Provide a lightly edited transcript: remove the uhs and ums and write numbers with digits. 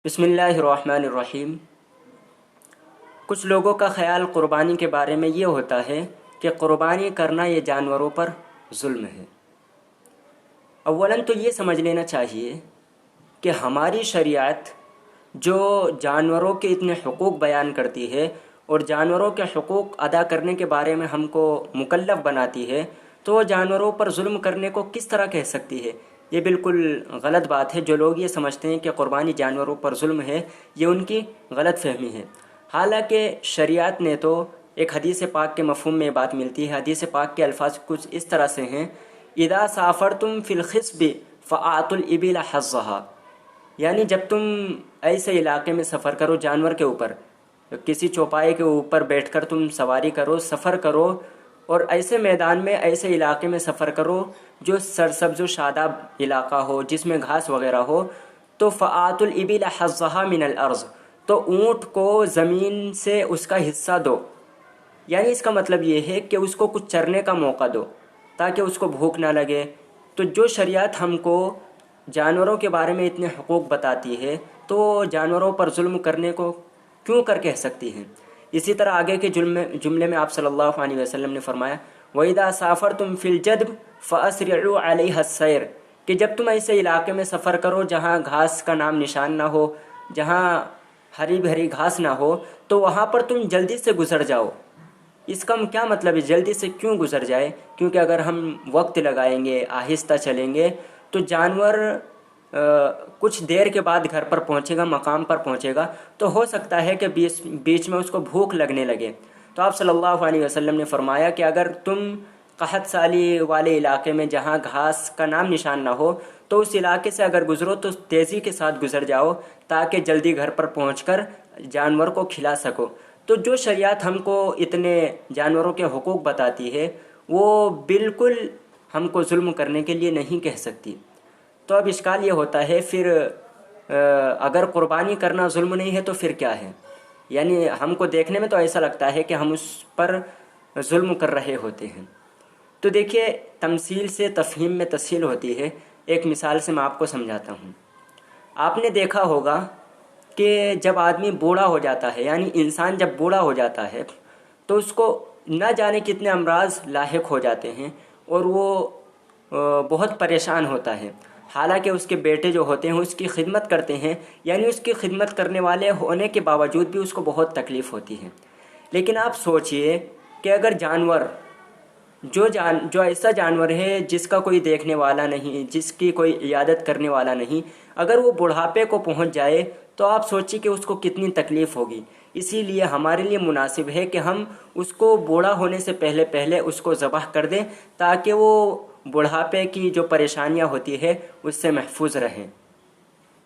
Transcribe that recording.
بسم اللہ الرحمن الرحیم۔ کچھ لوگوں کا خیال قربانی کے بارے میں یہ ہوتا ہے کہ قربانی کرنا یہ جانوروں پر ظلم ہے۔ اولاً تو یہ سمجھ لینا چاہیے کہ ہماری شریعت جو جانوروں کے اتنے حقوق بیان کرتی ہے اور جانوروں کے حقوق ادا کرنے کے بارے میں ہم کو مکلف بناتی ہے، تو جانوروں پر ظلم کرنے کو کس طرح کہہ سکتی ہے؟ یہ بالکل غلط بات ہے۔ جو لوگ یہ سمجھتے ہیں کہ قربانی جانوروں پر ظلم ہے، یہ ان کی غلط فہمی ہے۔ حالانکہ شریعت نے تو ایک حدیث پاک کے مفہوم میں بات ملتی ہے۔ حدیث پاک کے الفاظ کچھ اس طرح سے ہیں: اذا سافرتم فی الخصب فآتوا الابل حظها، یعنی جب تم ایسے علاقے میں سفر کرو، جانور کے اوپر، کسی چوپائے کے اوپر بیٹھ کر تم سواری کرو، سفر کرو، اور ایسے میدان میں، ایسے علاقے میں سفر کرو جو سرسبز و شاداب علاقہ ہو، جس میں گھاس وغیرہ ہو، تو فآتوا الابل حظها من الارض، تو اونٹ کو زمین سے اس کا حصہ دو۔ یعنی اس کا مطلب یہ ہے کہ اس کو کچھ چرنے کا موقع دو تاکہ اس کو بھوک نہ لگے۔ تو جو شریعت ہم کو جانوروں کے بارے میں اتنے حقوق بتاتی ہے، تو جانوروں پر ظلم کرنے کو کیوں کر کہہ سکتی ہے؟ اسی طرح آگے کے جملے میں آپ صلی اللہ علیہ وسلم نے فرمایا: وَإِذَا سَافَرْتُمْ فِي الْجَدْبِ فَأَسْرِعُوا عَلَيْهَا السَّيْرَ، کہ جب تم ایسے علاقے میں سفر کرو جہاں گھاس کا نام نشان نہ ہو، جہاں ہری بھری گھاس نہ ہو، تو وہاں پر تم جلدی سے گزر جاؤ۔ اس کا کیا مطلب ہے جلدی سے کیوں گزر جائے؟ کیونکہ اگر ہم وقت لگائیں گے، آہستہ چلیں گے، تو جانور کچھ دیر کے بعد گھر پر پہنچے گا، مقام پر پہنچے گا، تو ہو سکتا ہے کہ بیچ میں اس کو بھوک لگنے لگے۔ تو آپ صلی اللہ علیہ وسلم نے فرمایا کہ اگر تم قحط سالی والے علاقے میں جہاں گھاس کا نام نشان نہ ہو، تو اس علاقے سے اگر گزرو تو تیزی کے ساتھ گزر جاؤ تاکہ جلدی گھر پر پہنچ کر جانور کو کھلا سکو۔ تو جو شریعت ہم کو اتنے جانوروں کے حقوق بتاتی ہے، وہ بالکل ہم کو ظلم کرنے کے لیے نہیں کہہ سکتی۔ تو اب اشکال یہ ہوتا ہے، پھر اگر قربانی کرنا ظلم نہیں ہے تو پھر کیا ہے؟ یعنی ہم کو دیکھنے میں تو ایسا لگتا ہے کہ ہم اس پر ظلم کر رہے ہوتے ہیں۔ تو دیکھیے، تمثیل سے تفہیم میں تسہیل ہوتی ہے۔ ایک مثال سے میں آپ کو سمجھاتا ہوں۔ آپ نے دیکھا ہوگا کہ جب آدمی بوڑھا ہو جاتا ہے، یعنی انسان جب بوڑھا ہو جاتا ہے، تو اس کو نہ جانے کتنے امراض لاحق ہو جاتے ہیں اور وہ بہت پریشان ہوتا ہے۔ حالانکہ اس کے بیٹے جو ہوتے ہیں اس کی خدمت کرتے ہیں، یعنی اس کی خدمت کرنے والے ہونے کے باوجود بھی اس کو بہت تکلیف ہوتی ہے۔ لیکن آپ سوچئے کہ اگر جانور جو ایسا جانور ہے جس کا کوئی دیکھنے والا نہیں، جس کی کوئی عیادت کرنے والا نہیں، اگر وہ بڑھاپے کو پہنچ جائے تو آپ سوچیں کہ اس کو کتنی تکلیف ہوگی۔ اسی لیے ہمارے لیے مناسب ہے کہ ہم اس کو بوڑھا ہونے سے پہلے اس کو ذبح کر دیں تاکہ وہ بڑھاپے کی جو پریشانیاں ہوتی ہے اس سے محفوظ رہیں۔